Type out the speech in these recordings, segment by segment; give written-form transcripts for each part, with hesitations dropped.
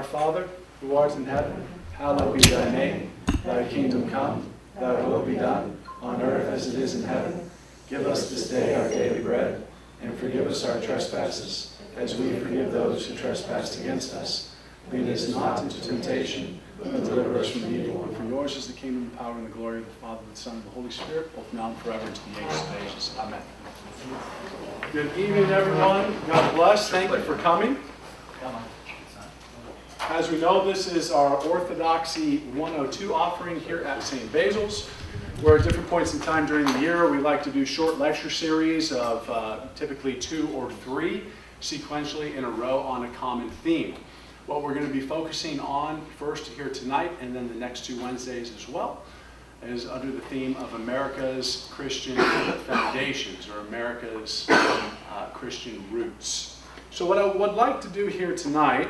Our Father, who art in heaven, hallowed be thy name. Thy kingdom come, thy will be done, on earth as it is in heaven. Give us this day our daily bread, and forgive us our trespasses, as we forgive those who trespass against us. Lead us not into temptation, but deliver us from evil. For yours is the kingdom, the power, and the glory of the Father, the Son, and the Holy Spirit, both now and forever, and to the ages of ages. Amen. Good evening, everyone. God bless. Thank you for coming. As we know, this is our Orthodoxy 102 offering here at St. Basil's, where at different points in time during the year, we like to do short lecture series of typically 2 or 3 sequentially in a row on a common theme. What we're going to be focusing on first here tonight and then the next 2 Wednesdays as well is under the theme of America's Christian foundations, or America's Christian roots. So what I would like to do here tonight,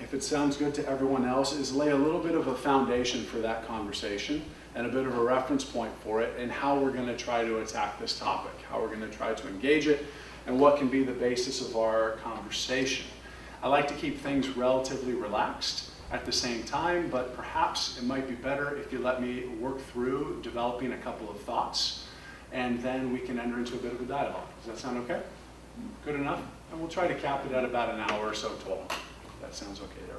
if it sounds good to everyone else, is lay a little bit of a foundation for that conversation and a bit of a reference point for it, and how we're going to try to attack this topic, how we're going to try to engage it, and what can be the basis of our conversation. I like to keep things relatively relaxed at the same time, but perhaps it might be better if you let me work through developing a couple of thoughts, and then we can enter into a bit of a dialogue. Does that sound okay? Good enough? And we'll try to cap it at about an hour or so total. That sounds okay to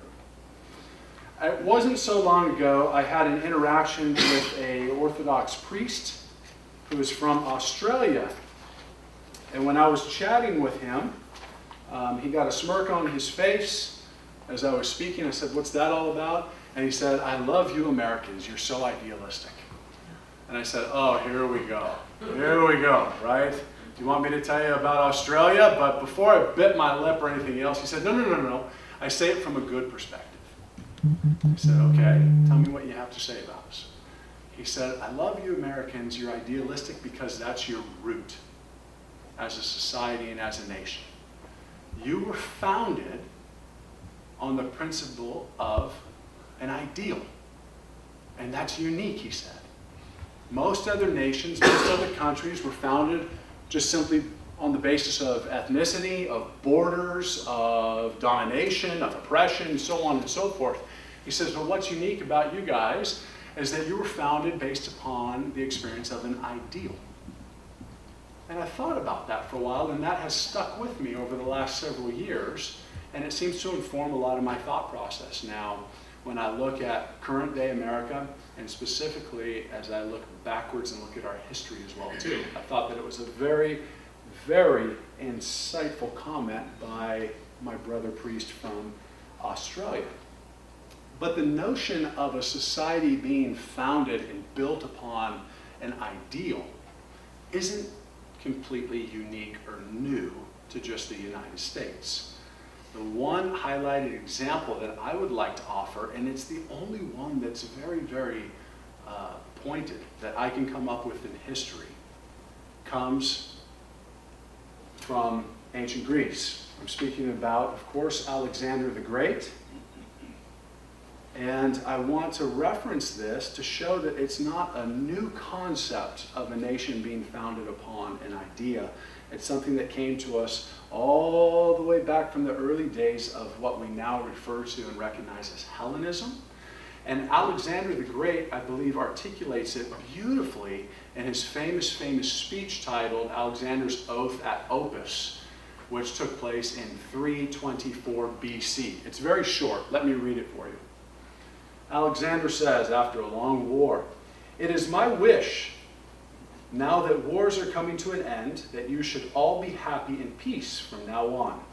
everyone. It wasn't so long ago I had an interaction with an Orthodox priest who is from Australia. And when I was chatting with him, he got a smirk on his face as I was speaking. I said, "What's that all about?" And he said, "I love you Americans, you're so idealistic." And I said, "Oh, here we go. Here we go, right? Do you want me to tell you about Australia?" But before I bit my lip or anything else, he said, No. I say it from a good perspective. I said, "Okay, tell me what you have to say about us." He said, "I love you Americans, you're idealistic because that's your root as a society and as a nation. You were founded on the principle of an ideal. And that's unique," he said. "Most other nations, most other countries were founded just simply on the basis of ethnicity, of borders, of domination, of oppression, so on and so forth." He says, "But what's unique about you guys is that you were founded based upon the experience of an ideal." And I thought about that for a while, and that has stuck with me over the last several years, and it seems to inform a lot of my thought process now when I look at current day America, and specifically as I look backwards and look at our history as well too. I thought that it was a very, very insightful comment by my brother priest from Australia. But the notion of a society being founded and built upon an ideal isn't completely unique or new to just the United States. The one highlighted example that I would like to offer, and it's the only one that's very, very pointed that I can come up with in history, comes from ancient Greece. I'm speaking about, of course, Alexander the Great. And I want to reference this to show that it's not a new concept of a nation being founded upon an idea. It's something that came to us all the way back from the early days of what we now refer to and recognize as Hellenism. And Alexander the Great, I believe, articulates it beautifully in his famous speech titled Alexander's Oath at Opus, which took place in 324 BC. It's very short. Let me read it for you. Alexander says, after a long war, "It is my wish, now that wars are coming to an end, that you should all be happy in peace from now on.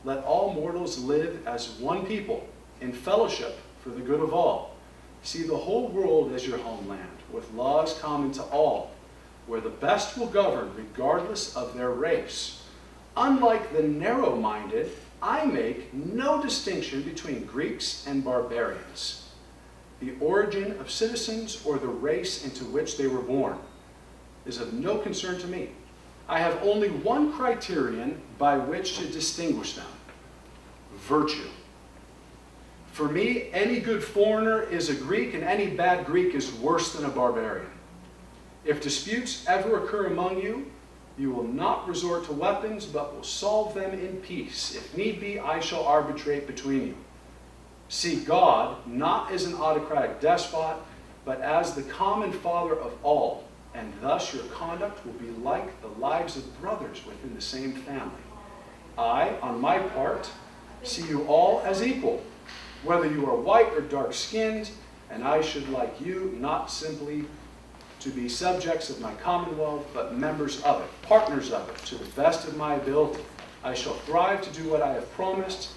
Let all mortals live as one people, in fellowship for the good of all. See the whole world as your homeland, with laws common to all, where the best will govern regardless of their race. Unlike the narrow-minded, I make no distinction between Greeks and barbarians. The origin of citizens or the race into which they were born is of no concern to me. I have only one criterion by which to distinguish them: virtue. For me, any good foreigner is a Greek, and any bad Greek is worse than a barbarian. If disputes ever occur among you, you will not resort to weapons, but will solve them in peace. If need be, I shall arbitrate between you. See God not as an autocratic despot, but as the common father of all, and thus your conduct will be like the lives of brothers within the same family. I, on my part, see you all as equal, whether you are white or dark-skinned, and I should like you not simply to be subjects of my commonwealth, but members of it, partners of it, to the best of my ability. I shall thrive to do what I have promised.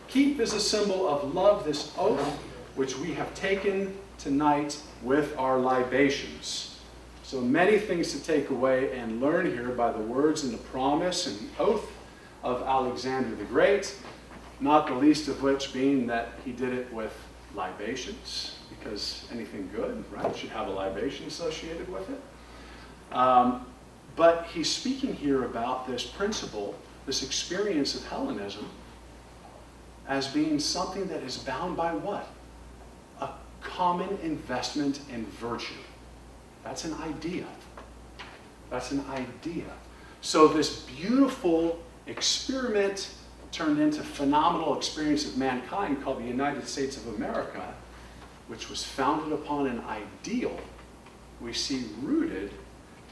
Keep as a symbol of love this oath which we have taken tonight with our libations. So many things to take away and learn here by the words and the promise and the oath of Alexander the Great, not the least of which being that he did it with libations, because anything good, right, should have a libation associated with it. But he's speaking here about this principle, this experience of Hellenism, as being something that is bound by what? A common investment in virtue. That's an idea. That's an idea. So this beautiful experiment turned into phenomenal experience of mankind called the United States of America, which was founded upon an ideal we see rooted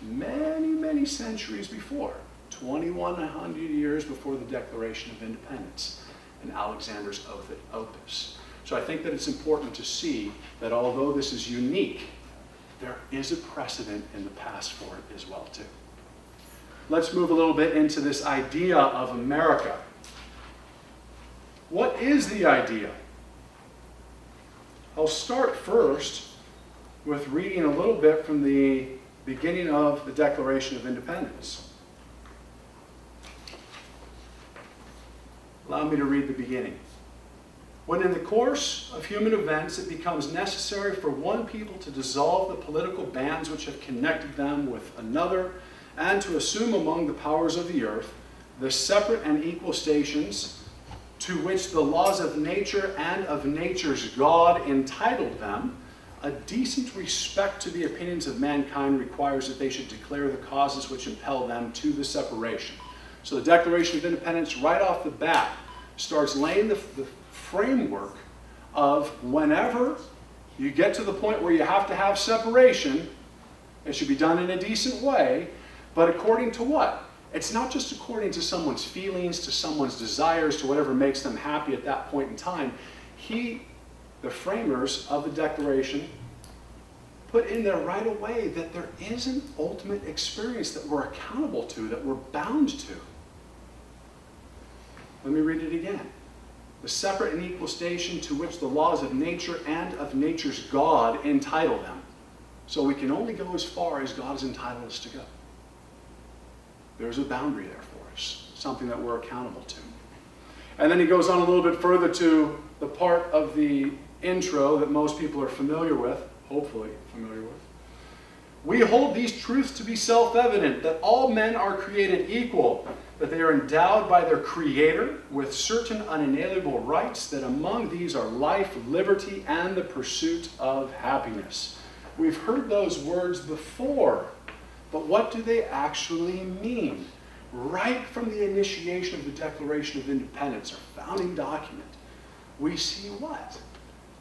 many, many centuries before, 2,100 years before the Declaration of Independence and Alexander's oath at Opus. So I think that it's important to see that although this is unique, there is a precedent in the past for it as well too. Let's move a little bit into this idea of America. What is the idea? I'll start first with reading a little bit from the beginning of the Declaration of Independence. Allow me to read the beginning. When in the course of human events it becomes necessary for one people to dissolve the political bands which have connected them with another, and to assume among the powers of the earth the separate and equal stations to which the laws of nature and of nature's God entitled them, a decent respect to the opinions of mankind requires that they should declare the causes which impel them to the separation. So the Declaration of Independence, right off the bat, starts laying the framework of whenever you get to the point where you have to have separation, it should be done in a decent way, but according to what? It's not just according to someone's feelings, to someone's desires, to whatever makes them happy at that point in time. The framers of the Declaration, put in there right away that there is an ultimate experience that we're accountable to, that we're bound to. Let me read it again. The separate and equal station to which the laws of nature and of nature's God entitle them. So we can only go as far as God has entitled us to go. There's a boundary there for us, something that we're accountable to. And then he goes on a little bit further to the part of the intro that most people are familiar with, hopefully familiar with. We hold these truths to be self-evident, that all men are created equal, that they are endowed by their Creator with certain unalienable rights, that among these are life, liberty, and the pursuit of happiness. We've heard those words before, but what do they actually mean? Right from the initiation of the Declaration of Independence, our founding document, we see what?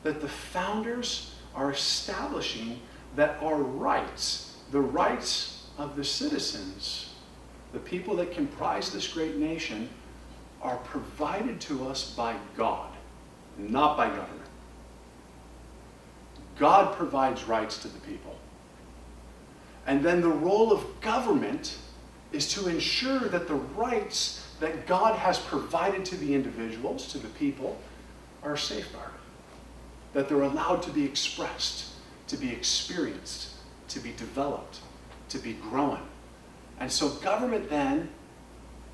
That the founders are establishing that our rights, the rights of the citizens, the people that comprise this great nation, are provided to us by God, not by government. God provides rights to the people. And then the role of government is to ensure that the rights that God has provided to the individuals, to the people, are safeguarded. That they're allowed to be expressed, to be experienced, to be developed, to be grown. And so government then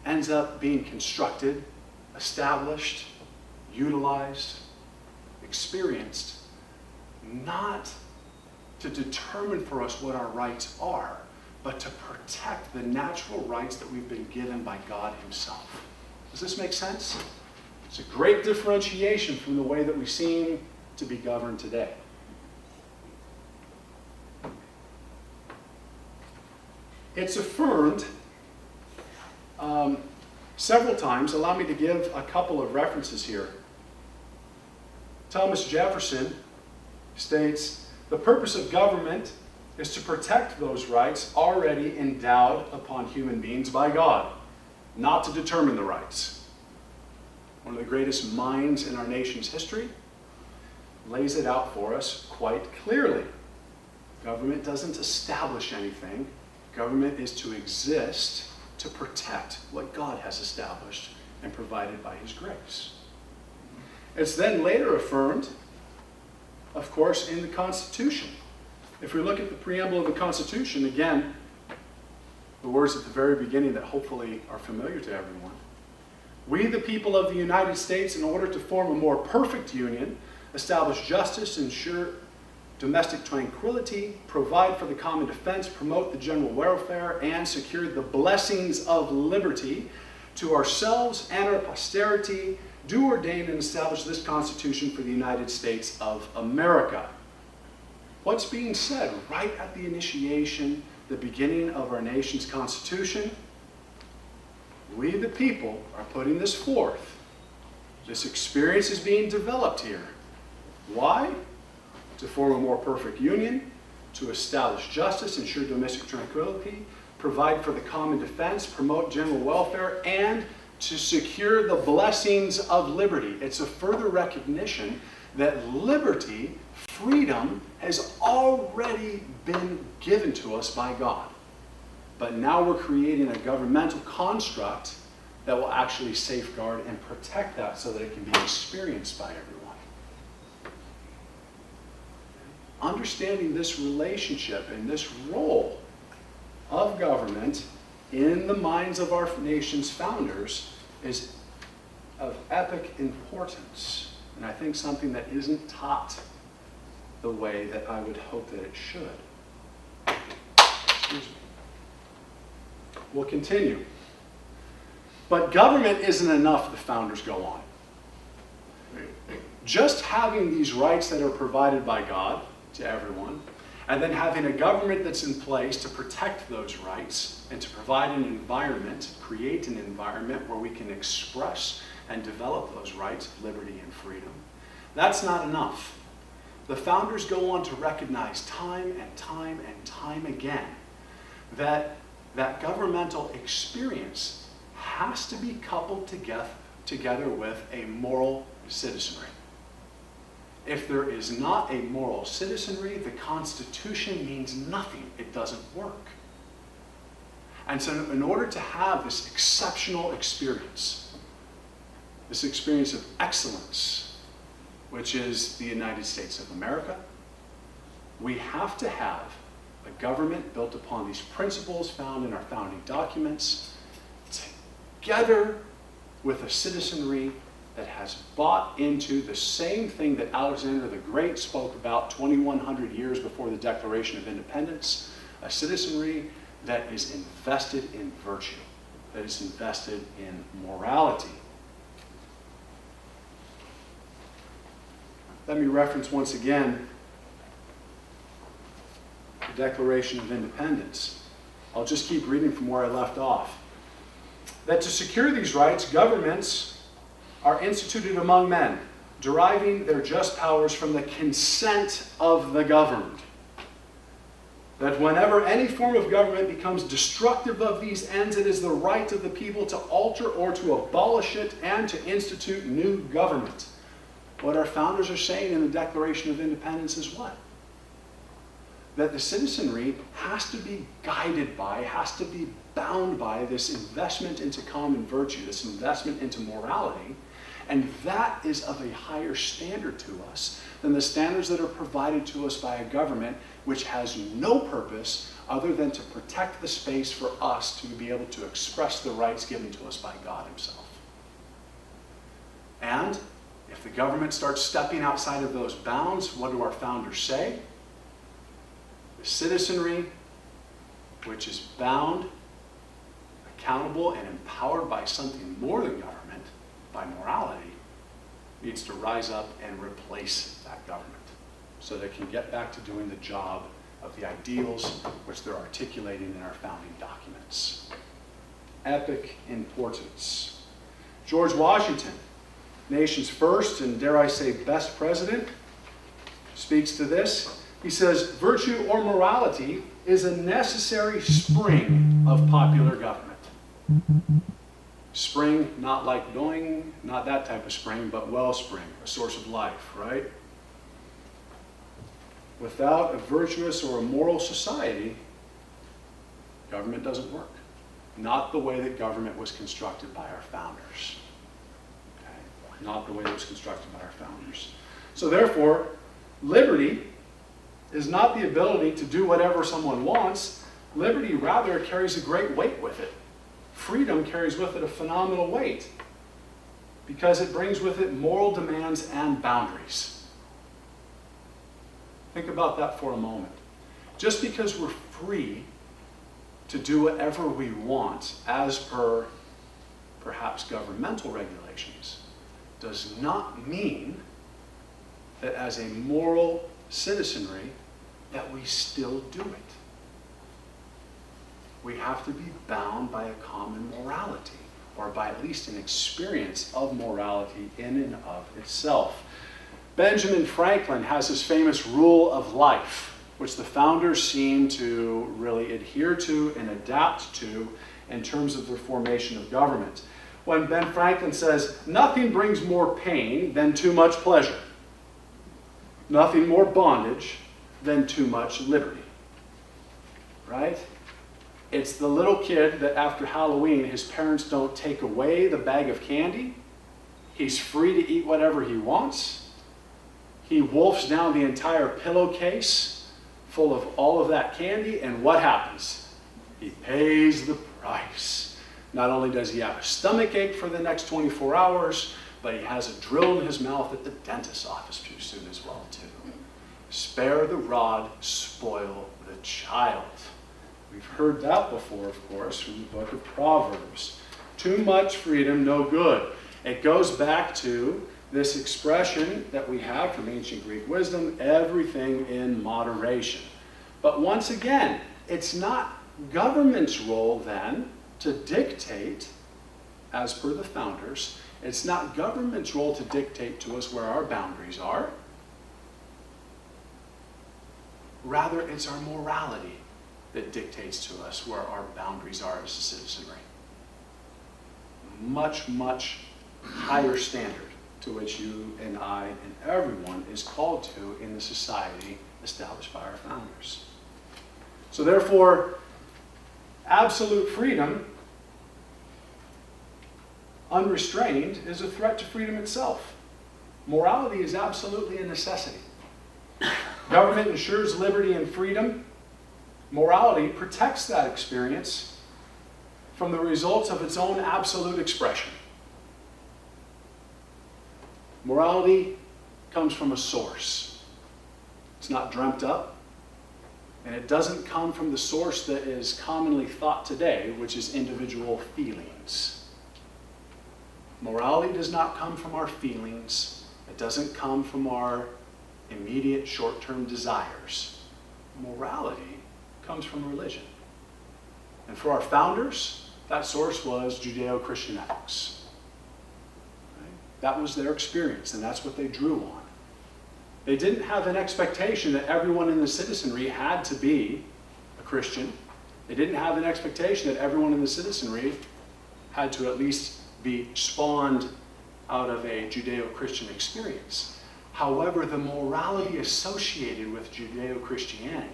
ends up being constructed, established, utilized, experienced, not to determine for us what our rights are, but to protect the natural rights that we've been given by God Himself. Does this make sense? It's a great differentiation from the way that we seem to be governed today. It's affirmed several times. Allow me to give a couple of references here. Thomas Jefferson states, "The purpose of government is to protect those rights already endowed upon human beings by God, not to determine the rights." One of the greatest minds in our nation's history lays it out for us quite clearly. Government doesn't establish anything. Government is to exist to protect what God has established and provided by His grace. It's then later affirmed, of course, in the Constitution. If we look at the preamble of the Constitution, again, the words at the very beginning that hopefully are familiar to everyone. "We, the people of the United States, in order to form a more perfect union, establish justice, ensure domestic tranquility, provide for the common defense, promote the general welfare, and secure the blessings of liberty to ourselves and our posterity, do ordain and establish this Constitution for the United States of America." What's being said right at the initiation, the beginning of our nation's Constitution? We, the people, are putting this forth. This experience is being developed here. Why? To form a more perfect union, to establish justice, ensure domestic tranquility, provide for the common defense, promote general welfare, and to secure the blessings of liberty. It's a further recognition that liberty, freedom, has already been given to us by God. But now we're creating a governmental construct that will actually safeguard and protect that so that it can be experienced by everyone. Understanding this relationship and this role of government in the minds of our nation's founders is of epic importance, and I think something that isn't taught the way that I would hope that it should. Excuse me. We'll continue. But government isn't enough, the founders go on. Just having these rights that are provided by God to everyone, and then having a government that's in place to protect those rights and to provide an environment, create an environment where we can express and develop those rights of liberty and freedom, that's not enough. The founders go on to recognize time and time and time again that that governmental experience has to be coupled together with a moral citizenry. If there is not a moral citizenry, the Constitution means nothing. It doesn't work. And so in order to have this exceptional experience, this experience of excellence, which is the United States of America, we have to have a government built upon these principles found in our founding documents, together with a citizenry that has bought into the same thing that Alexander the Great spoke about 2,100 years before the Declaration of Independence, a citizenry that is invested in virtue, that is invested in morality. Let me reference once again the Declaration of Independence. I'll just keep reading from where I left off. That to secure these rights, governments are instituted among men, deriving their just powers from the consent of the governed. That whenever any form of government becomes destructive of these ends, it is the right of the people to alter or to abolish it and to institute new government. What our founders are saying in the Declaration of Independence is what? That the citizenry has to be guided by, has to be bound by this investment into common virtue, this investment into morality, and that is of a higher standard to us than the standards that are provided to us by a government which has no purpose other than to protect the space for us to be able to express the rights given to us by God Himself. And if the government starts stepping outside of those bounds, what do our founders say? The citizenry, which is bound, accountable, and empowered by something more than government, by morality, needs to rise up and replace that government so they can get back to doing the job of the ideals which they're articulating in our founding documents. Epic importance. George Washington nation's first and, dare I say, best president, speaks to this. He says, virtue or morality is a necessary spring of popular government. Spring, not like going, not that type of spring, but wellspring, a source of life, right? Without a virtuous or a moral society, government doesn't work. Not the way that government was constructed by our founders. Okay? Not the way it was constructed by our founders. So therefore, liberty is not the ability to do whatever someone wants. Liberty rather carries a great weight with it. Freedom carries with it a phenomenal weight because it brings with it moral demands and boundaries. Think about that for a moment. Just because we're free to do whatever we want as per perhaps governmental regulations does not mean that as a moral citizenry that we still do it. We have to be bound by a common morality, or by at least an experience of morality in and of itself. Benjamin Franklin has his famous rule of life, which the founders seem to really adhere to and adapt to in terms of their formation of government. When Ben Franklin says, nothing brings more pain than too much pleasure. Nothing more bondage than too much liberty. Right? It's the little kid that after Halloween, his parents don't take away the bag of candy. He's free to eat whatever he wants. He wolfs down the entire pillowcase full of all of that candy, and what happens? He pays the price. Not only does he have a stomach ache for the next 24 hours, but he has a drill in his mouth at the dentist's office too soon as well, too. Spare the rod, spoil the child. We've heard that before, of course, from the book of Proverbs. Too much freedom, no good. It goes back to this expression that we have from ancient Greek wisdom, everything in moderation. But once again, it's not government's role then to dictate, as per the founders, it's not government's role to dictate to us where our boundaries are. Rather, it's our morality that dictates to us where our boundaries are as a citizenry. Much, much higher standard to which you and I and everyone is called to in the society established by our founders. So therefore, absolute freedom, unrestrained, is a threat to freedom itself. Morality is absolutely a necessity. Government ensures liberty and freedom. Morality protects that experience from the results of its own absolute expression. Morality comes from a source. It's not dreamt up, and it doesn't come from the source that is commonly thought today, which is individual feelings. Morality does not come from our feelings. It doesn't come from our immediate short-term desires. Morality comes from religion. And for our founders, that source was Judeo-Christian ethics. Right? That was their experience, and that's what they drew on. They didn't have an expectation that everyone in the citizenry had to be a Christian. They didn't have an expectation that everyone in the citizenry had to at least be spawned out of a Judeo-Christian experience. However, the morality associated with Judeo-Christianity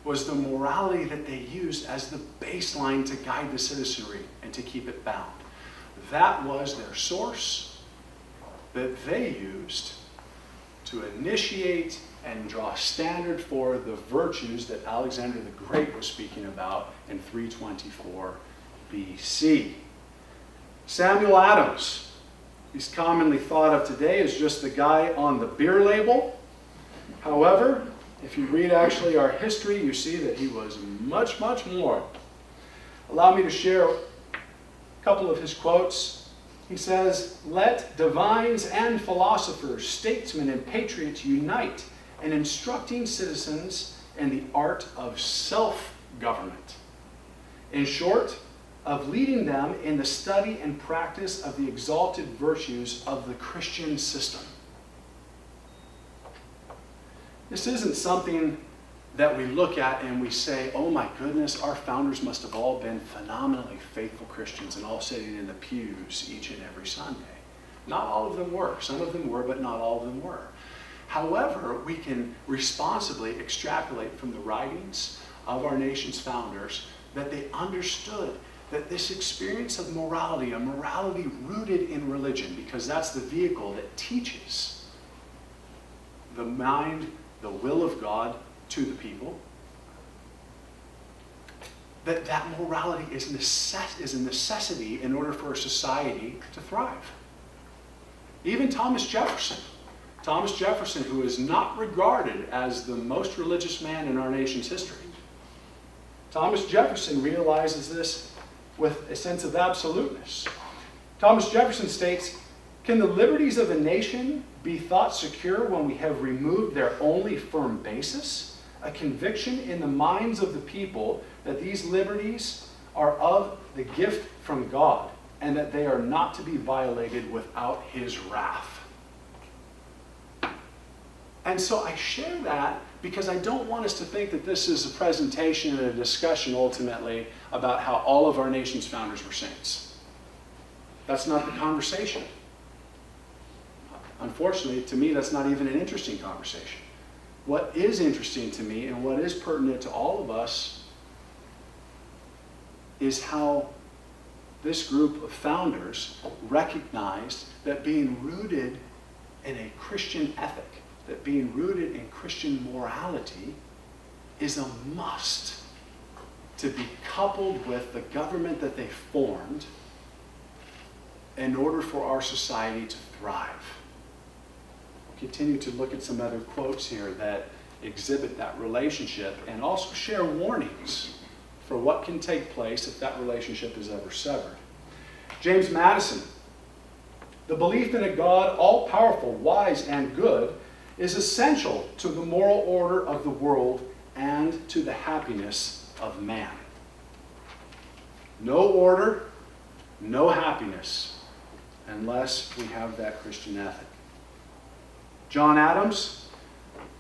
was the morality that they used as the baseline to guide the citizenry and to keep it bound. That was their source that they used to initiate and draw standard for the virtues that Alexander the Great was speaking about in 324 BC. Samuel Adams. He's commonly thought of today as just the guy on the beer label. However, if you read actually our history, you see that he was much, much more. Allow me to share a couple of his quotes. He says, "Let divines and philosophers, statesmen and patriots unite in instructing citizens in the art of self-government. In short, of leading them in the study and practice of the exalted virtues of the Christian system. This isn't something that we look at and we say, oh my goodness, our founders must have all been phenomenally faithful Christians and all sitting in the pews each and every Sunday. Not all of them were. Some of them were, but not all of them were. However, we can responsibly extrapolate from the writings of our nation's founders that they understood that this experience of morality, a morality rooted in religion, because that's the vehicle that teaches the mind, the will of God to the people, that morality is a necessity in order for a society to thrive. Even Thomas Jefferson, who is not regarded as the most religious man in our nation's history, Thomas Jefferson realizes this with a sense of absoluteness. Thomas Jefferson states, "Can the liberties of a nation be thought secure when we have removed their only firm basis? A conviction in the minds of the people that these liberties are of the gift from God, and that they are not to be violated without his wrath." And so I share that because I don't want us to think that this is a presentation and a discussion ultimately about how all of our nation's founders were saints. That's not the conversation. Unfortunately, to me, that's not even an interesting conversation. What is interesting to me and what is pertinent to all of us is how this group of founders recognized that being rooted in a Christian ethic, that being rooted in Christian morality is a must to be coupled with the government that they formed in order for our society to thrive. We'll continue to look at some other quotes here that exhibit that relationship and also share warnings for what can take place if that relationship is ever severed. James Madison, "The belief in a God all-powerful, wise, and good is essential to the moral order of the world and to the happiness of man." No order, no happiness, unless we have that Christian ethic. John Adams,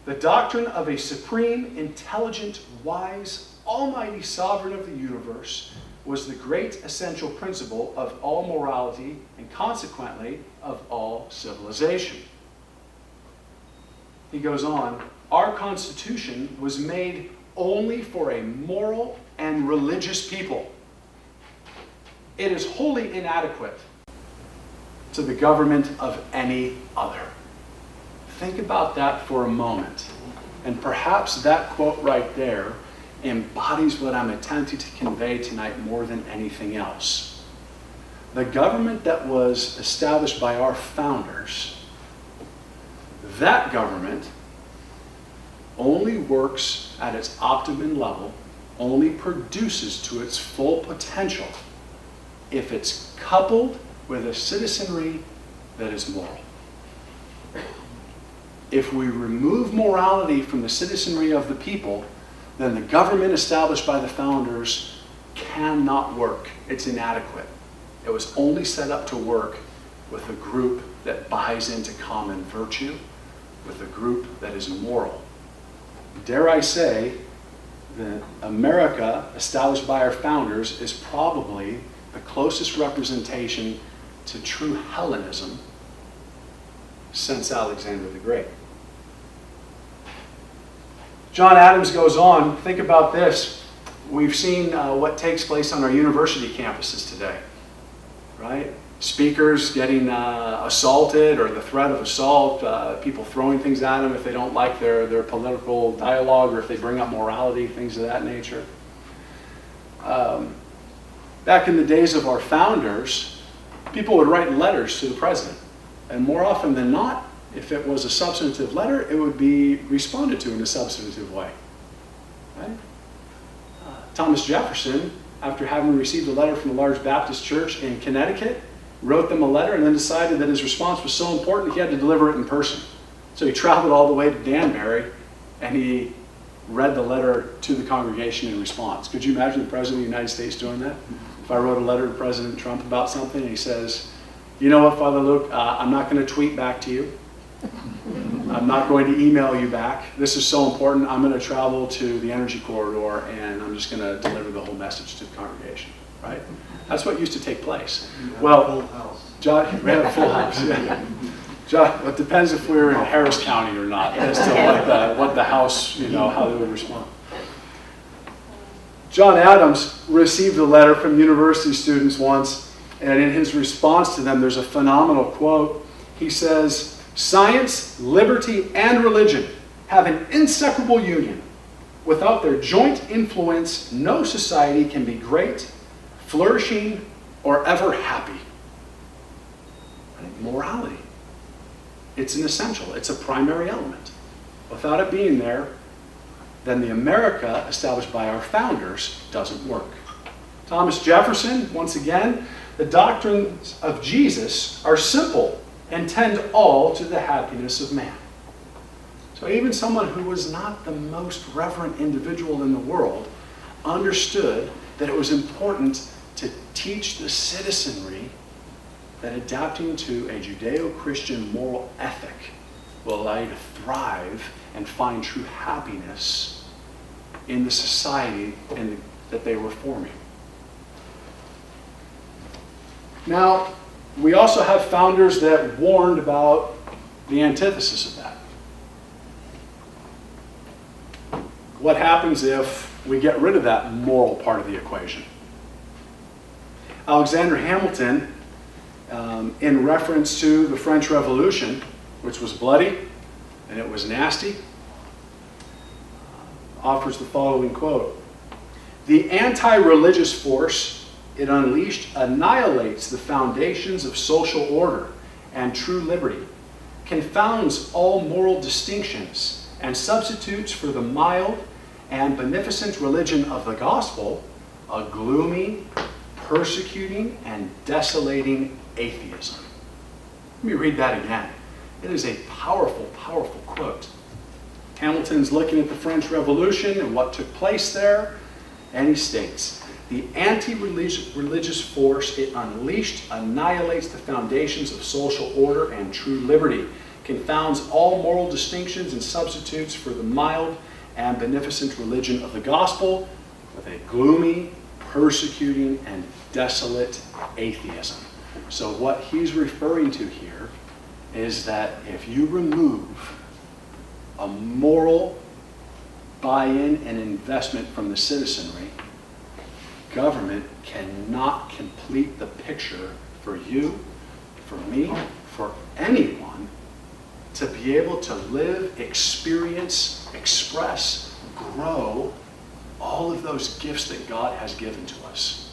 "The doctrine of a supreme, intelligent, wise, almighty sovereign of the universe was the great essential principle of all morality and consequently of all civilization." He goes on, "Our Constitution was made only for a moral and religious people. It is wholly inadequate to the government of any other." Think about that for a moment. And perhaps that quote right there embodies what I'm attempting to convey tonight more than anything else. The government that was established by our founders, that government only works at its optimum level, only produces to its full potential if it's coupled with a citizenry that is moral. If we remove morality from the citizenry of the people, then the government established by the founders cannot work. It's inadequate. It was only set up to work with a group that buys into common virtue, with a group that is moral. Dare I say that America, established by our founders, is probably the closest representation to true Hellenism since Alexander the Great. John Adams goes on, think about this. We've seen what takes place on our university campuses today, right? Speakers getting assaulted or the threat of assault, people throwing things at them if they don't like their political dialogue or if they bring up morality, things of that nature. Back in the days of our founders, people would write letters to the president. And more often than not, if it was a substantive letter, it would be responded to in a substantive way. Right? Thomas Jefferson, after having received a letter from a large Baptist church in Connecticut, wrote them a letter and then decided that his response was so important he had to deliver it in person. So he traveled all the way to Danbury and he read the letter to the congregation in response. Could you imagine the President of the United States doing that? if I wrote a letter to President Trump about something and he says, you know what, Father Luke, I'm not going to tweet back to you. I'm not going to email you back. This is so important. I'm going to travel to the energy corridor and I'm just going to deliver the whole message to the congregation, right? That's what used to take place. Well, John, we had a full house. Yeah. John, it depends if we were in Harris County or not as to what the House, how they would respond. John Adams received a letter from university students once, and in his response to them, there's a phenomenal quote. He says, "Science, liberty, and religion have an inseparable union. Without their joint influence, no society can be great, flourishing, or ever happy." Morality. It's an essential. It's a primary element. Without it being there, then the America established by our founders doesn't work. Thomas Jefferson, once again, the doctrines of Jesus are simple and tend all to the happiness of man. So even someone who was not the most reverent individual in the world understood that it was important to teach the citizenry that adapting to a Judeo-Christian moral ethic will allow you to thrive and find true happiness in the society that they were forming. Now, we also have founders that warned about the antithesis of that. What happens if we get rid of that moral part of the equation? Alexander Hamilton, in reference to the French Revolution, which was bloody and it was nasty, offers the following quote: "The anti-religious force it unleashed annihilates the foundations of social order and true liberty, confounds all moral distinctions, and substitutes for the mild and beneficent religion of the gospel a gloomy, persecuting, and desolating atheism." Let me read that again. It is a powerful, powerful quote. Hamilton's looking at the French Revolution and what took place there, and he states, "The anti-religious force it unleashed annihilates the foundations of social order and true liberty, confounds all moral distinctions, and substitutes for the mild and beneficent religion of the gospel with a gloomy, persecuting, and desolate atheism." So what he's referring to here is that if you remove a moral buy-in and investment from the citizenry, government cannot complete the picture for you, for me, for anyone to be able to live, experience, express, grow all of those gifts that God has given to us.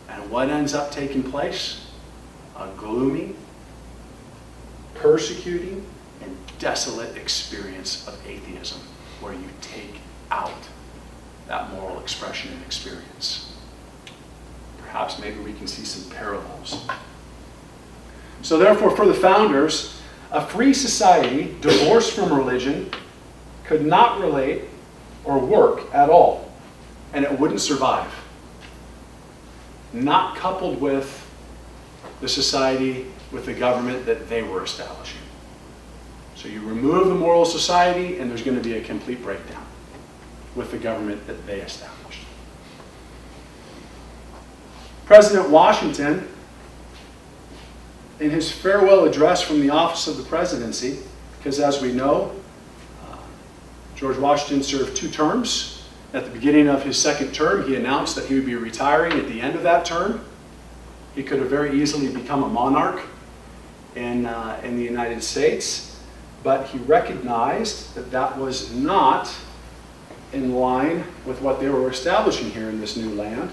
And what ends up taking place? A gloomy, persecuting, and desolate experience of atheism, where you take out that moral expression and experience. Perhaps maybe we can see some parallels. So therefore, for the founders, a free society divorced from religion could not relate or work at all, and it wouldn't survive. Not coupled with the society, with the government that they were establishing. So you remove the moral society, and there's going to be a complete breakdown with the government that they established. President Washington, in his farewell address from the office of the presidency, because as we know, George Washington served 2 terms. At the beginning of his 2nd term, he announced that he would be retiring at the end of that term. He could have very easily become a monarch in the United States, but he recognized that that was not in line with what they were establishing here in this new land.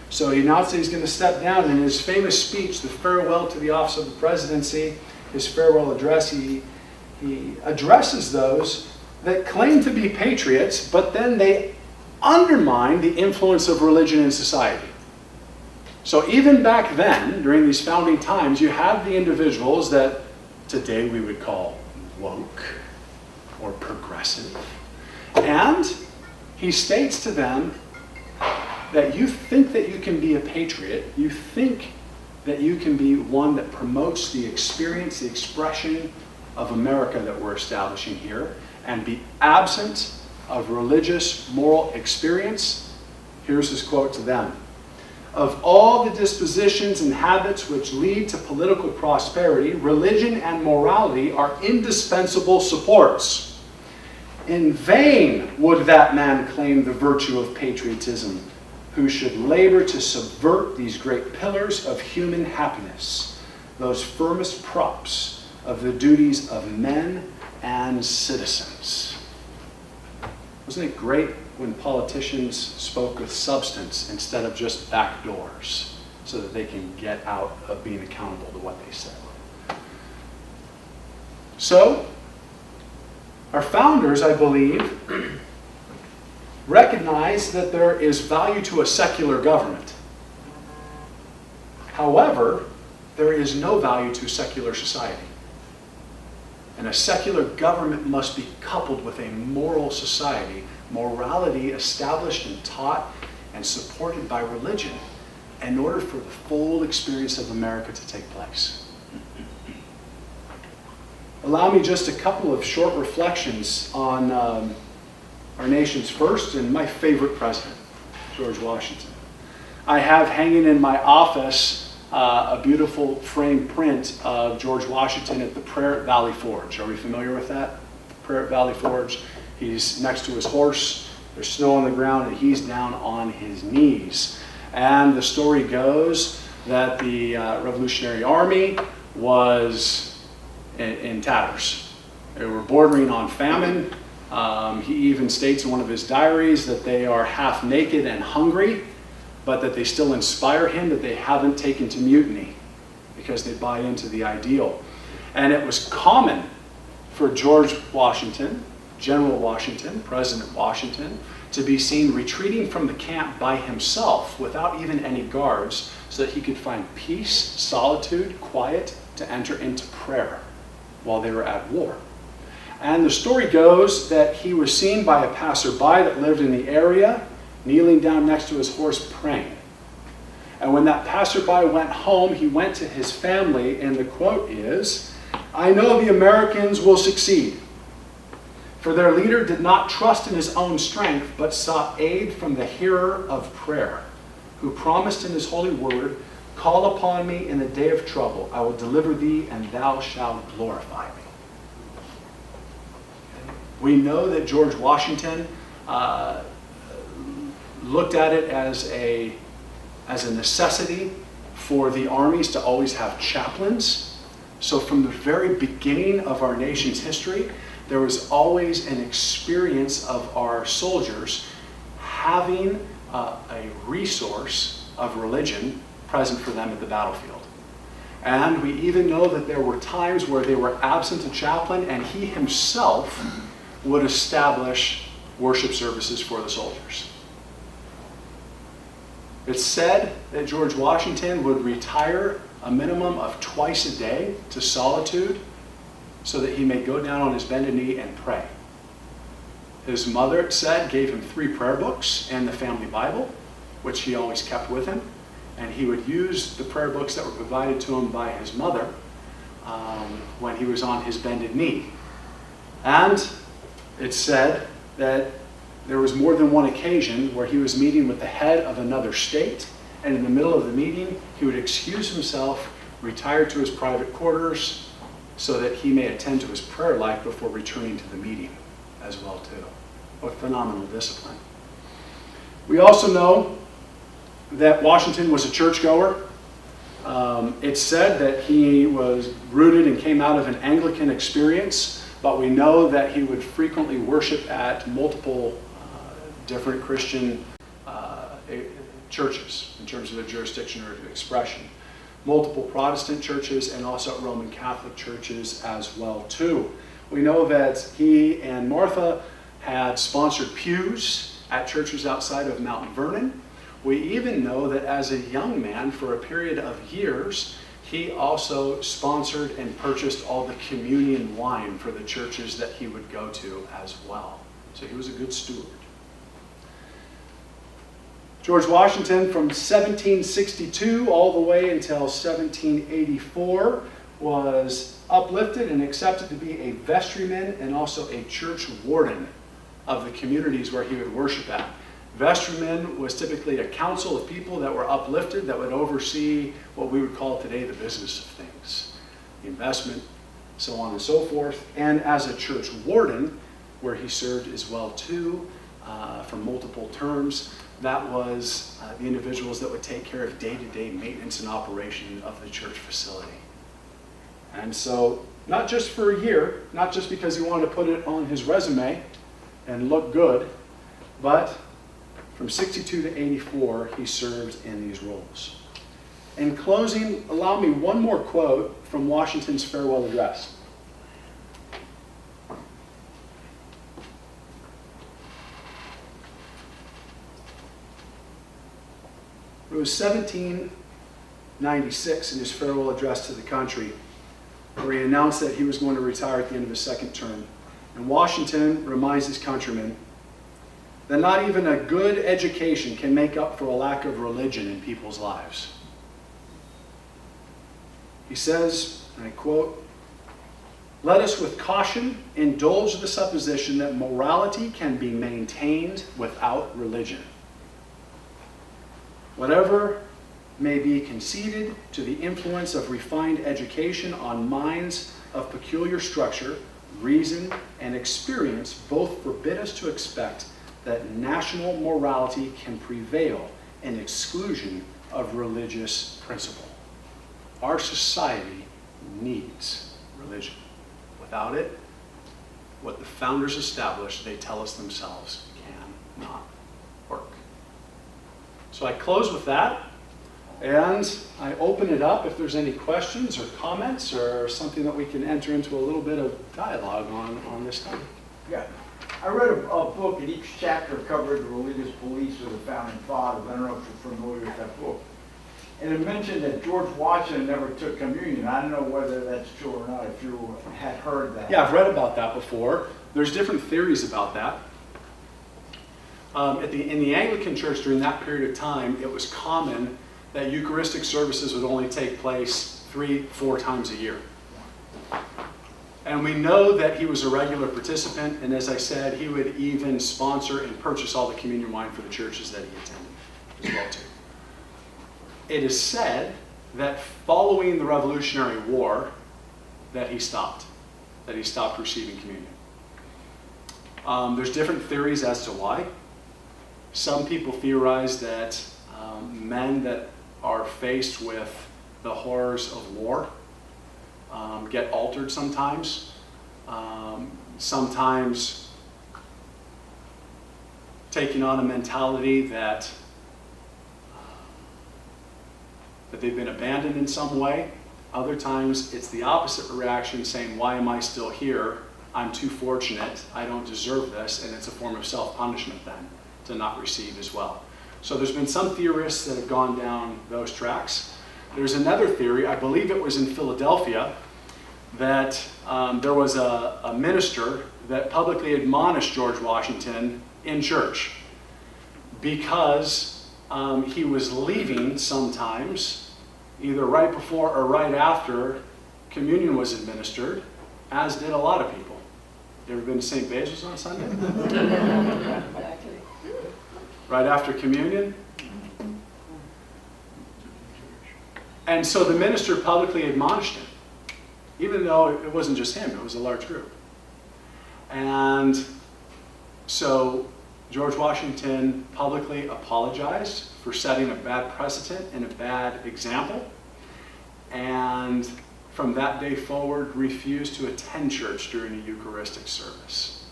So he announced that he's going to step down. In his famous speech, the farewell to the office of the presidency, his farewell address, he addresses those that claim to be patriots, but then they undermine the influence of religion in society. So even back then, during these founding times, you had the individuals that today we would call woke or progressive. And he states to them, that you think that you can be a patriot, you think that you can be one that promotes the experience, the expression of America that we're establishing here, and be absent of religious, moral experience, here's his quote to them. Of all the dispositions and habits which lead to political prosperity, religion and morality are indispensable supports. In vain would that man claim the virtue of patriotism, who should labor to subvert these great pillars of human happiness, those firmest props of the duties of men and citizens. Wasn't it great when politicians spoke with substance instead of just back doors so that they can get out of being accountable to what they said? So, our founders, I believe, recognize that there is value to a secular government. However, there is no value to secular society. And a secular government must be coupled with a moral society, morality established and taught and supported by religion in order for the full experience of America to take place. Allow me just a couple of short reflections on our nation's first and my favorite president, George Washington. I have hanging in my office a beautiful framed print of George Washington at the Prayer Valley Forge. Are we familiar with that? Prayer Valley Forge. He's next to his horse. There's snow on the ground, and he's down on his knees. And the story goes that the Revolutionary Army was in tatters. They were bordering on famine. He even states in one of his diaries that they are half naked and hungry, but that they still inspire him, that they haven't taken to mutiny because they buy into the ideal. And it was common for George Washington, General Washington, President Washington, to be seen retreating from the camp by himself without even any guards so that he could find peace, solitude, quiet to enter into prayer while they were at war. And the story goes that he was seen by a passerby that lived in the area, kneeling down next to his horse praying. And when that passerby went home, he went to his family, and the quote is, "I know the Americans will succeed, for their leader did not trust in his own strength, but sought aid from the hearer of prayer, who promised in his holy word, 'Call upon me in the day of trouble. I will deliver thee, and thou shalt glorify me.'" We know that George Washington looked at it as a necessity for the armies to always have chaplains. So from the very beginning of our nation's history, there was always an experience of our soldiers having a resource of religion present for them at the battlefield. And we even know that there were times where they were absent a chaplain, and he himself would establish worship services for the soldiers. It's said that George Washington would retire a minimum of twice a day to solitude so that he may go down on his bended knee and pray. His mother, it said, gave him 3 prayer books and the family Bible, which he always kept with him. And he would use the prayer books that were provided to him by his mother when he was on his bended knee. And it's said that there was more than one occasion where he was meeting with the head of another state, and in the middle of the meeting, he would excuse himself, retire to his private quarters, so that he may attend to his prayer life before returning to the meeting as well too. What phenomenal discipline. We also know that Washington was a churchgoer. It's said that he was rooted and came out of an Anglican experience, but we know that he would frequently worship at multiple different Christian churches in terms of their jurisdiction or expression. Multiple Protestant churches and also Roman Catholic churches as well too. We know that he and Martha had sponsored pews at churches outside of Mount Vernon. We even know that as a young man, for a period of years, he also sponsored and purchased all the communion wine for the churches that he would go to as well. So he was a good steward. George Washington, from 1762 all the way until 1784, was uplifted and accepted to be a vestryman and also a church warden of the communities where he would worship at. Vestryman was typically a council of people that were uplifted that would oversee what we would call today the business of things, the investment, so on and so forth. And as a church warden, where he served as well too, for multiple terms, that was the individuals that would take care of day-to-day maintenance and operation of the church facility. And so, not just for a year, not just because he wanted to put it on his resume and look good, but from 62 to 84, he served in these roles. In closing, allow me one more quote from Washington's farewell address. It was 1796 in his farewell address to the country, where he announced that he was going to retire at the end of his second term. And Washington reminds his countrymen that not even a good education can make up for a lack of religion in people's lives. He says, and I quote, "Let us with caution indulge the supposition that morality can be maintained without religion. Whatever may be conceded to the influence of refined education on minds of peculiar structure, reason, and experience both forbid us to expect that national morality can prevail in exclusion of religious principle." Our society needs religion. Without it, what the founders established, they tell us themselves, cannot work. So I close with that, and I open it up if there's any questions or comments or something that we can enter into a little bit of dialogue on this topic. Yeah. I read a book, and each chapter covered the religious beliefs of the founding fathers. I don't know if you're familiar with that book. And it mentioned that George Washington never took communion. I don't know whether that's true or not, if you had heard that. Yeah, I've read about that before. There's different theories about that. In the Anglican Church during that period of time, it was common that Eucharistic services would only take place 3-4 times a year. And we know that he was a regular participant, and as I said, he would even sponsor and purchase all the communion wine for the churches that he attended as well too. It is said that following the Revolutionary War, that he stopped receiving communion. There's different theories as to why. Some people theorize that men that are faced with the horrors of war get altered sometimes. Sometimes taking on a mentality that they've been abandoned in some way. Other times it's the opposite reaction, saying, why am I still here? I'm too fortunate. I don't deserve this. And it's a form of self-punishment then to not receive as well. So there's been some theorists that have gone down those tracks. There's another theory, I believe it was in Philadelphia, that there was a minister that publicly admonished George Washington in church because he was leaving sometimes, either right before or right after communion was administered, as did a lot of people. You ever been to St. Basil's on Sunday? Right after communion? And so the minister publicly admonished him, even though it wasn't just him, it was a large group. And so George Washington publicly apologized for setting a bad precedent and a bad example, and from that day forward refused to attend church during a Eucharistic service.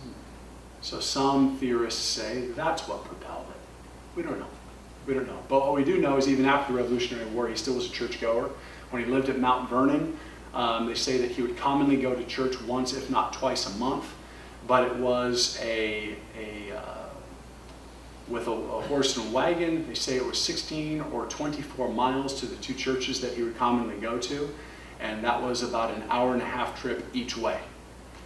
So some theorists say that's what propelled it. We don't know. We don't know. But what we do know is even after the Revolutionary War, he still was a churchgoer. When he lived at Mount Vernon, they say that he would commonly go to church once, if not twice a month. But it was with a horse and a wagon. They say it was 16 or 24 miles to the two churches that he would commonly go to. And that was about an hour-and-a-half trip each way.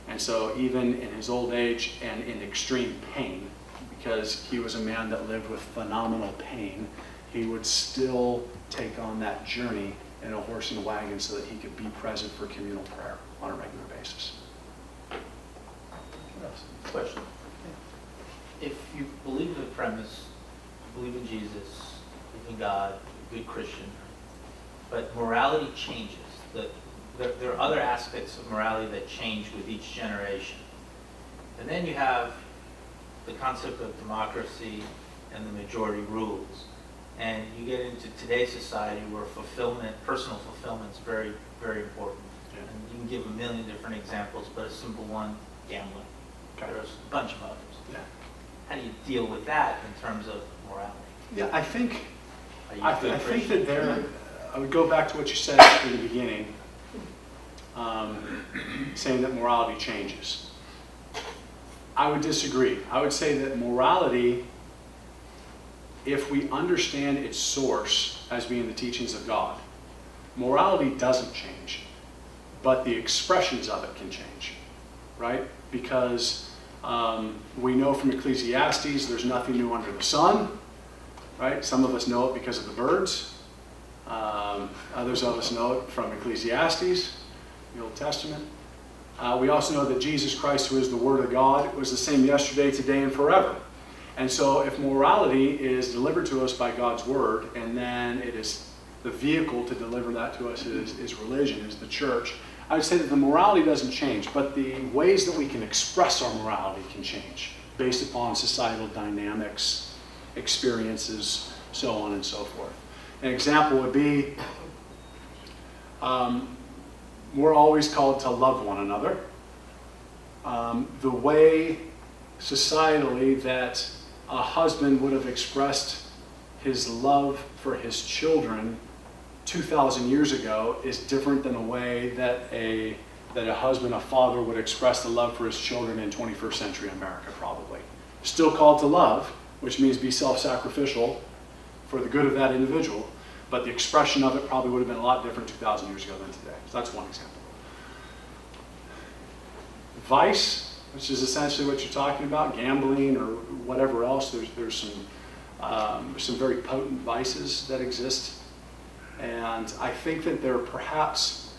And so even in his old age and in extreme pain, he because he was a man that lived with phenomenal pain, he would still take on that journey in a horse and wagon so that he could be present for communal prayer on a regular basis. Question. If you believe in the premise, believe in Jesus, believe in God, you're a good Christian, but morality changes. There are other aspects of morality that change with each generation. And then you have the concept of democracy and the majority rules. And you get into today's society where personal fulfillment is very, very important. Yeah. And you can give a million different examples, but a simple one, gambling. Okay. There's a bunch of others. Yeah. How do you deal with that in terms of morality? Yeah, I think Are you I a good think Christian? that I would go back to what you said at the beginning, saying that morality changes. I would disagree. I would say that morality, if we understand its source as being the teachings of God, morality doesn't change, but the expressions of it can change, right? Because we know from Ecclesiastes there's nothing new under the sun, right? Some of us know it because of the birds. Others of us know it from Ecclesiastes, the Old Testament. We also know that Jesus Christ, who is the Word of God, was the same yesterday, today, and forever. And so if morality is delivered to us by God's Word, and then it is the vehicle to deliver that to us is religion, is the church, I would say that the morality doesn't change, but the ways that we can express our morality can change based upon societal dynamics, experiences, so on and so forth. An example would be, we're always called to love one another. The way societally that a husband would have expressed his love for his children 2,000 years ago is different than a way that a husband, a father would express the love for his children in 21st century America, probably. Still called to love, which means be self-sacrificial for the good of that individual, but the expression of it probably would have been a lot different 2,000 years ago than today. So that's one example. Vice, which is essentially what you're talking about, gambling or whatever else, there's some very potent vices that exist. And I think that they're perhaps,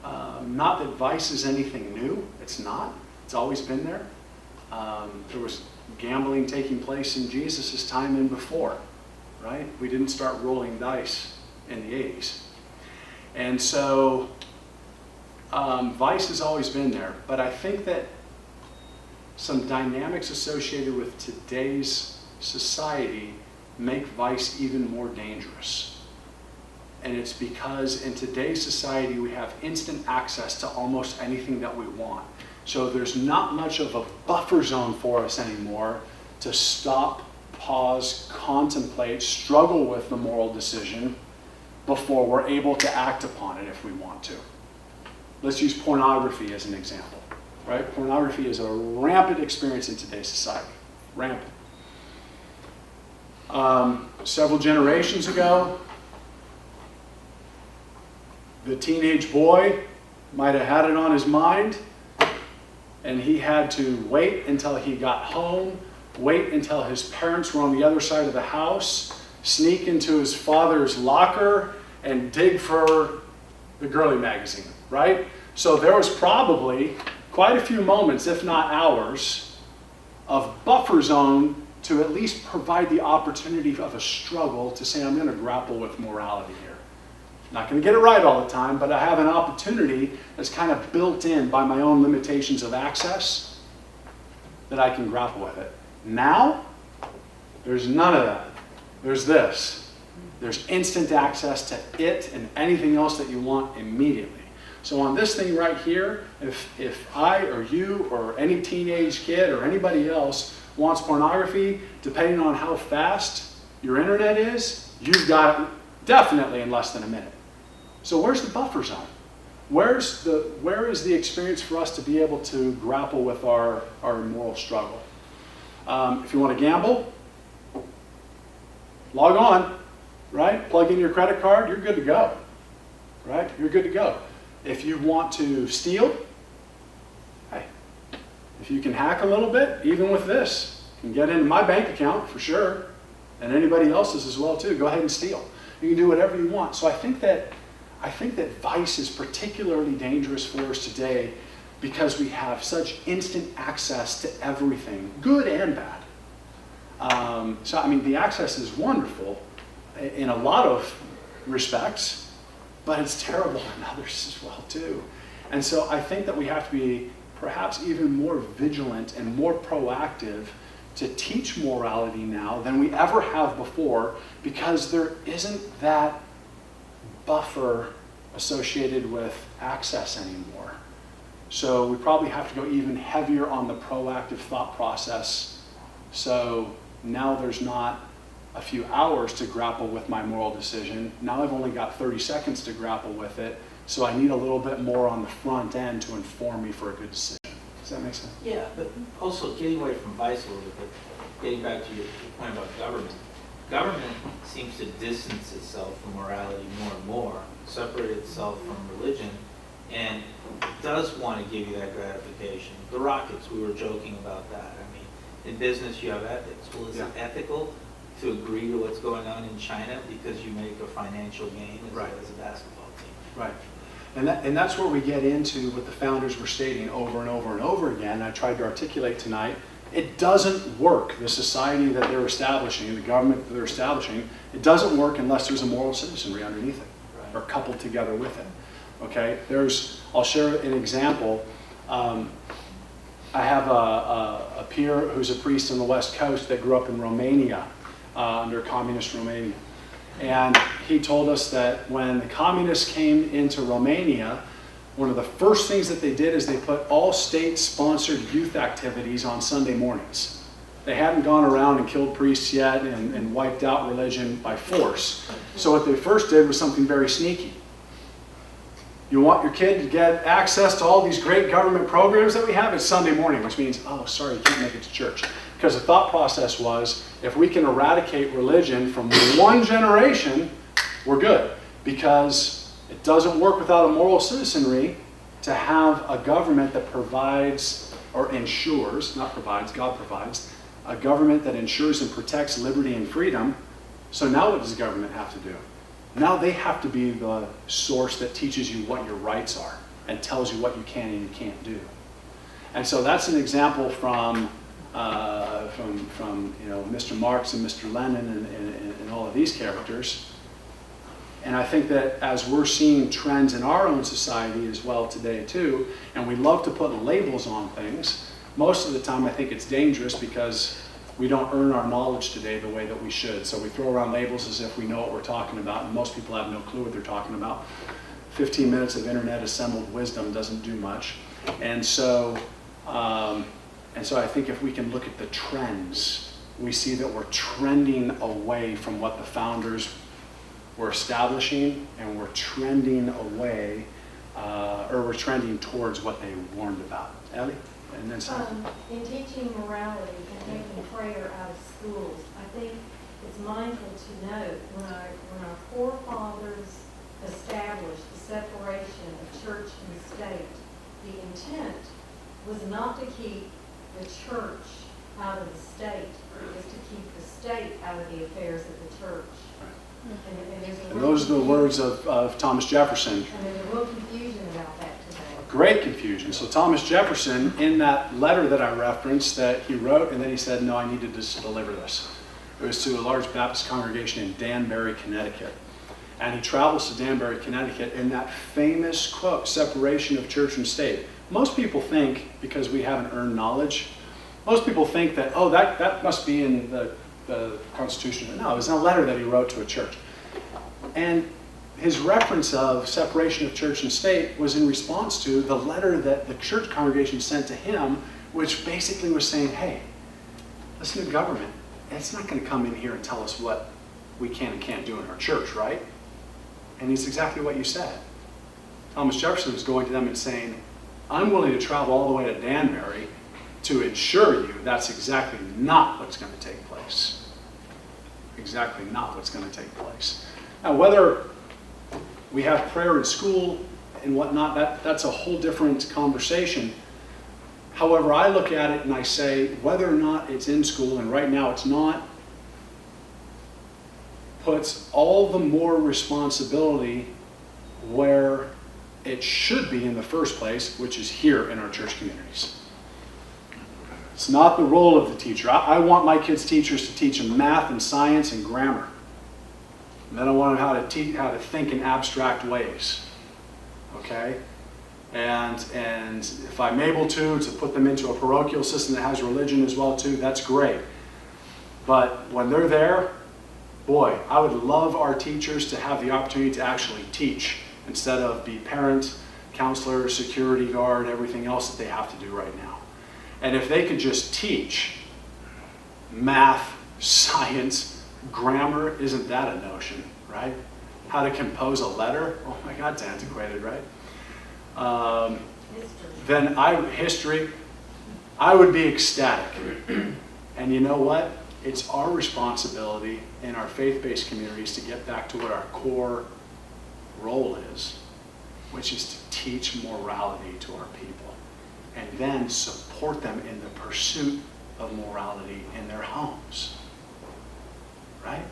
not that vice is anything new, it's not, it's always been there. There was gambling taking place in Jesus' time and before, right? We didn't start rolling dice in the 80s. And so vice has always been there, but I think that some dynamics associated with today's society make vice even more dangerous. And it's because in today's society we have instant access to almost anything that we want. So there's not much of a buffer zone for us anymore to stop, pause, contemplate, struggle with the moral decision before we're able to act upon it if we want to. Let's use pornography as an example, right? Pornography is a rampant experience in today's society, rampant. Several generations ago, the teenage boy might have had it on his mind, and he had to wait until he got home, wait until his parents were on the other side of the house, sneak into his father's locker, and dig for the girly magazine, right? So there was probably quite a few moments, if not hours, of buffer zone to at least provide the opportunity of a struggle to say, I'm going to grapple with morality here. Not going to get it right all the time, but I have an opportunity that's kind of built in by my own limitations of access that I can grapple with it. Now, there's none of that. There's this. There's instant access to it and anything else that you want immediately. So on this thing right here, if I or you or any teenage kid or anybody else wants pornography, depending on how fast your internet is, you've got it definitely in less than a minute. So where's the buffer zone? Where is the experience for us to be able to grapple with our moral struggle? If you want to gamble, log on, right? Plug in your credit card, you're good to go, right? You're good to go. If you want to steal, hey, if you can hack a little bit, even with this, You can get into my bank account for sure, and anybody else's as well too. Go ahead and steal. You can do whatever you want. So I think that vice is particularly dangerous for us today because we have such instant access to everything, good and bad. So I mean, the access is wonderful in a lot of respects, but it's terrible in others as well too. And so I think that we have to be perhaps even more vigilant and more proactive to teach morality now than we ever have before, because there isn't that buffer associated with access anymore. So we probably have to go even heavier on the proactive thought process. So now there's not a few hours to grapple with my moral decision. Now I've only got 30 seconds to grapple with it. So I need a little bit more on the front end to inform me for a good decision. Does that make sense? Yeah, but also getting away from vice a little bit, getting back to your point about government. Government seems to distance itself from morality more and more, separate itself from religion, and does want to give you that gratification. The rockets, we were joking about that. I mean, in business you have ethics. Well, is it ethical to agree to what's going on in China because you make a financial gain as a basketball team? Right. And that's where we get into what the founders were stating over and over and over again. I tried to articulate tonight. It doesn't work. The society that they're establishing, the government that they're establishing, it doesn't work unless there's a moral citizenry underneath it, or coupled together with it. Okay? I'll share an example. I have a peer who's a priest on the West Coast that grew up in Romania, under communist Romania. And he told us that when the communists came into Romania, one of the first things that they did is they put all state-sponsored youth activities on Sunday mornings. They hadn't gone around and killed priests yet and wiped out religion by force. So what they first did was something very sneaky. You want your kid to get access to all these great government programs that we have? It's Sunday morning, which means, oh, sorry, you can't make it to church. Because the thought process was, if we can eradicate religion from one generation, we're good. Because it doesn't work without a moral citizenry to have a government that provides or ensures, not provides, God provides, a government that ensures and protects liberty and freedom. So now what does the government have to do? Now they have to be the source that teaches you what your rights are and tells you what you can and you can't do. And so that's an example from Mr. Marx and Mr. Lenin and all of these characters. And I think that as we're seeing trends in our own society as well today too, and we love to put labels on things, most of the time I think it's dangerous because we don't earn our knowledge today the way that we should. So we throw around labels as if we know what we're talking about, and most people have no clue what they're talking about. 15 minutes of internet assembled wisdom doesn't do much. And so I think if we can look at the trends, we see that we're trending away from what the founders were establishing, and we're trending away, or we're trending towards what they warned about. Ellie? And then in teaching morality and taking prayer out of schools, I think it's mindful to note when our forefathers established the separation of church and state, the intent was not to keep the church out of the state, it was to keep the state out of the affairs of the church. And those are the words of Thomas Jefferson. And there's a real confusion about that today. Great confusion. So Thomas Jefferson, in that letter that I referenced that he wrote, and then he said, no, I need to just deliver this. It was to a large Baptist congregation in Danbury, Connecticut. And he travels to Danbury, Connecticut, in that famous quote, separation of church and state. Most people think, because we haven't earned knowledge, most people think that, oh, that must be in the Constitution. No, it was in a letter that he wrote to a church. And his reference of separation of church and state was in response to the letter that the church congregation sent to him, which basically was saying, hey, listen to government. It's not going to come in here and tell us what we can and can't do in our church, right? And it's exactly what you said. Thomas Jefferson was going to them and saying, I'm willing to travel all the way to Danbury to ensure you that's exactly not what's going to take place. Exactly not what's going to take place. Now, whether we have prayer in school and whatnot, that's a whole different conversation. However, I look at it and I say, whether or not it's in school, and right now it's not, puts all the more responsibility where it should be in the first place, which is here in our church communities. It's not the role of the teacher. I want my kids' teachers to teach them math and science and grammar. And then I want them how to think in abstract ways. Okay? And if I'm able to put them into a parochial system that has religion as well too, that's great. But when they're there, boy, I would love our teachers to have the opportunity to actually teach instead of be parent, counselor, security guard, everything else that they have to do right now. And if they could just teach math, science, grammar, isn't that a notion, right? How to compose a letter, oh my God, it's antiquated, right? Then history, I would be ecstatic. And you know what? It's our responsibility in our faith-based communities to get back to what our core role is, which is to teach morality to our people and then support them in the pursuit of morality in their homes. Right?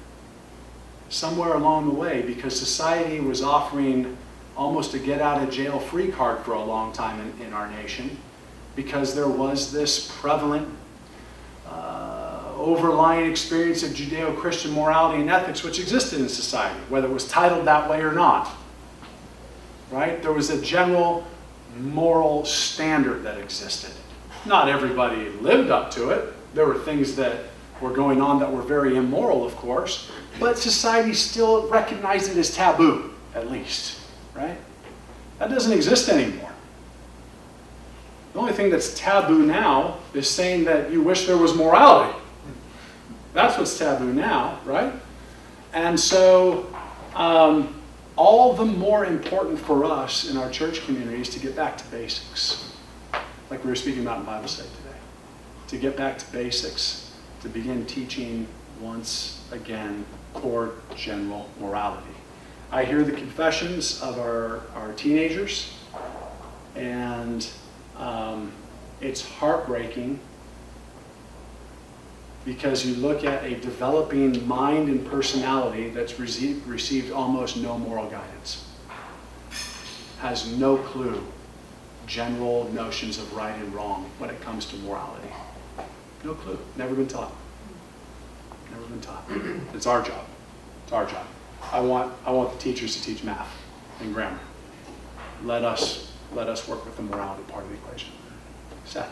Somewhere along the way, because society was offering almost a get-out-of-jail-free card for a long time in our nation, because there was this prevalent overlying experience of Judeo-Christian morality and ethics which existed in society, whether it was titled that way or not. Right? There was a general moral standard that existed. Not everybody lived up to it. There were things that were going on that were very immoral, of course, but society still recognized it as taboo, at least. Right? That doesn't exist anymore. The only thing that's taboo now is saying that you wish there was morality. That's what's taboo now, right? And so all the more important for us in our church communities to get back to basics, like we were speaking about in Bible study today, to get back to basics, to begin teaching once again core general morality. I hear the confessions of our teenagers, and it's heartbreaking because you look at a developing mind and personality that's received almost no moral guidance, has no clue general notions of right and wrong when it comes to morality. No clue. Never been taught. Never been taught. It's our job. It's our job. I want the teachers to teach math and grammar. Let us work with the morality part of the equation. Seth.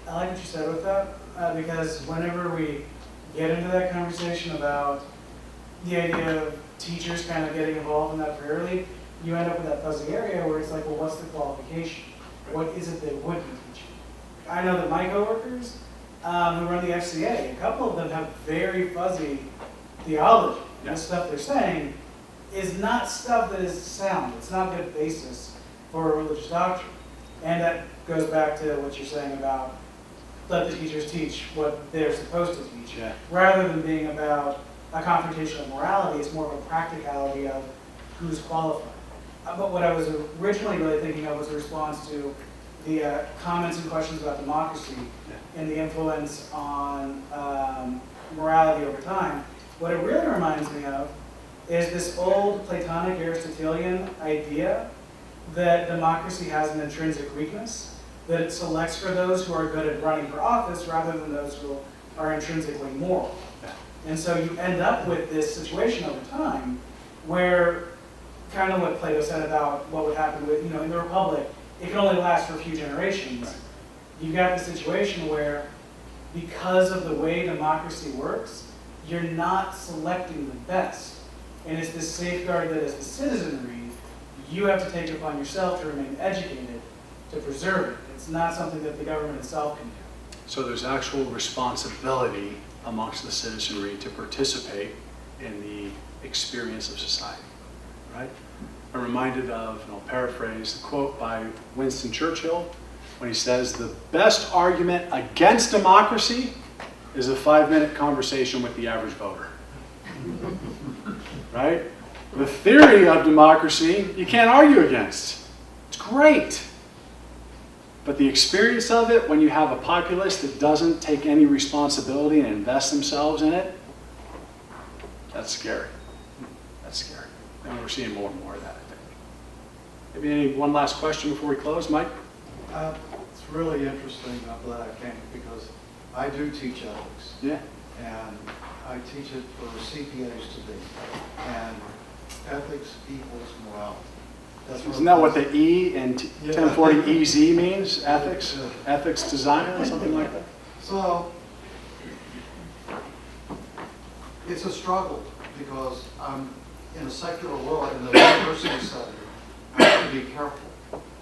I like what you said with that, because whenever we get into that conversation about the idea of teachers kind of getting involved in that very early, you end up with that fuzzy area where it's like, well, what's the qualification? What is it they would be teaching? I know that my coworkers who run the FCA, a couple of them have very fuzzy theology. Yeah. The stuff they're saying is not stuff that is sound. It's not good basis for a religious doctrine. And that goes back to what you're saying about let the teachers teach what they're supposed to teach. Yeah. Rather than being about a confrontation of morality, it's more of a practicality of who's qualified. But what I was originally really thinking of was a response to the comments and questions about democracy and the influence on morality over time. What it really reminds me of is this old Platonic Aristotelian idea that democracy has an intrinsic weakness, that it selects for those who are good at running for office rather than those who are intrinsically moral. And so you end up with this situation over time where, kind of what Plato said about what would happen with, in the Republic, it can only last for a few generations. Right. You've got the situation where, because of the way democracy works, you're not selecting the best. And it's this safeguard that as the citizenry, you have to take it upon yourself to remain educated, to preserve it. It's not something that the government itself can do. So there's actual responsibility amongst the citizenry to participate in the experience of society, right? I'm reminded of, and I'll paraphrase, the quote by Winston Churchill when he says, "The best argument against democracy is a 5-minute conversation with the average voter." Right? The theory of democracy, you can't argue against. It's great. But the experience of it, when you have a populace that doesn't take any responsibility and invest themselves in it, that's scary. That's scary. And we're seeing more and more of that, I think. Maybe one last question before we close, Mike? It's really interesting. I'm glad I came because I do teach ethics. Yeah. And I teach it for CPAs to be. And ethics equals morality. Isn't that what the E in Yeah. 1040 EZ means? Ethics? Yeah. Ethics designer or something like that? So it's a struggle because I'm in a secular world, in the university setting, I have to be careful.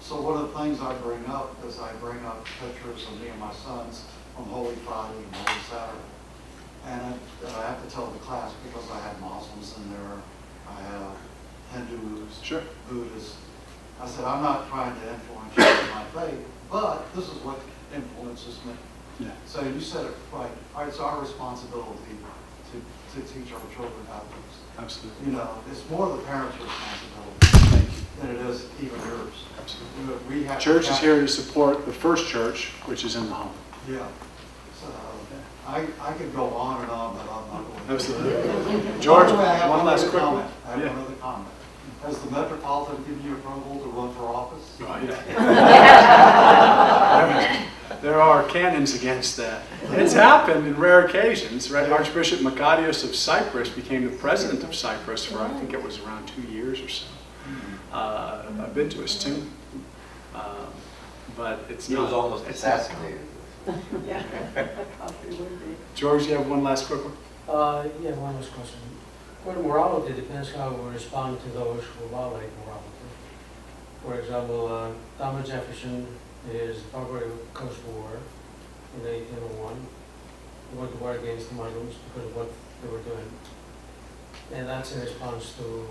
So one of the things I bring up is I bring up pictures of me and my sons on Holy Friday and Holy Saturday. And I have to tell the class because I have Muslims in there, I have Hindus, Sure. Buddhists. I said, I'm not trying to influence you in my faith, but this is what influences me. Yeah. So you said it right. It's our responsibility to teach our children ethics. Absolutely. You know, it's more the parents' responsibility Thank you. than it is even yours. Absolutely. We have Church is here to support the first church, which is in the home. Yeah. So I could go on and on, but I'm not going to. Absolutely. George, By the way, I have one last quick comment. one. I have Yeah. one other comment. Has the Metropolitan given you approval to run for office? There are canons against that. It's happened in rare occasions, right? Archbishop Macarius of Cyprus became the president of Cyprus for, I think it was around 2 years or so. I've been to his tomb, but it's He not. was almost it's not assassinated. George, you have one last quick one? Yeah, one last question. Well, morality depends how we respond to those who violate morality. For example, Thomas Jefferson is Barbary Coast War in 1801. He went to war against the Muslims because of what they were doing. And that's in response to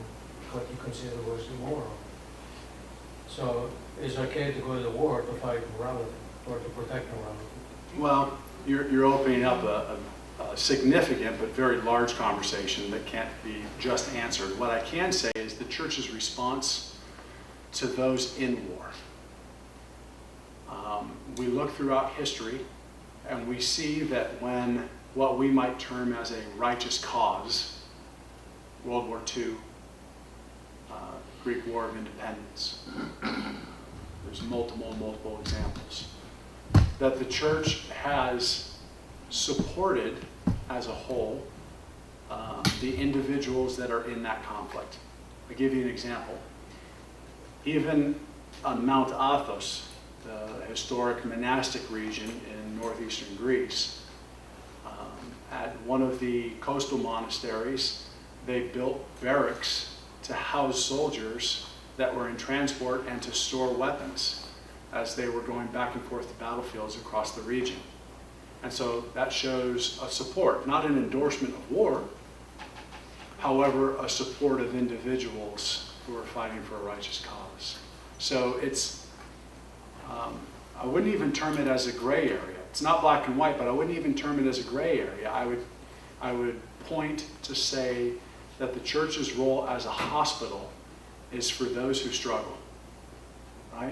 what you consider was immoral. So it's okay to go to the war to fight morality or to protect morality. Well, you're opening up a significant but very large conversation that can't be just answered. What I can say is the church's response to those in war. We look throughout history and we see that when what we might term as a righteous cause, World War II, Greek War of Independence, there's multiple examples, that the church has supported as a whole the individuals that are in that conflict. I'll give you an example. Even on Mount Athos, the historic monastic region in northeastern Greece, at one of the coastal monasteries, they built barracks to house soldiers that were in transport and to store weapons as they were going back and forth to battlefields across the region. And so that shows a support, not an endorsement of war, however, a support of individuals who are fighting for a righteous cause. So it's, I wouldn't even term it as a gray area. It's not black and white, but I wouldn't even term it as a gray area. I would point to say that the church's role as a hospital is for those who struggle.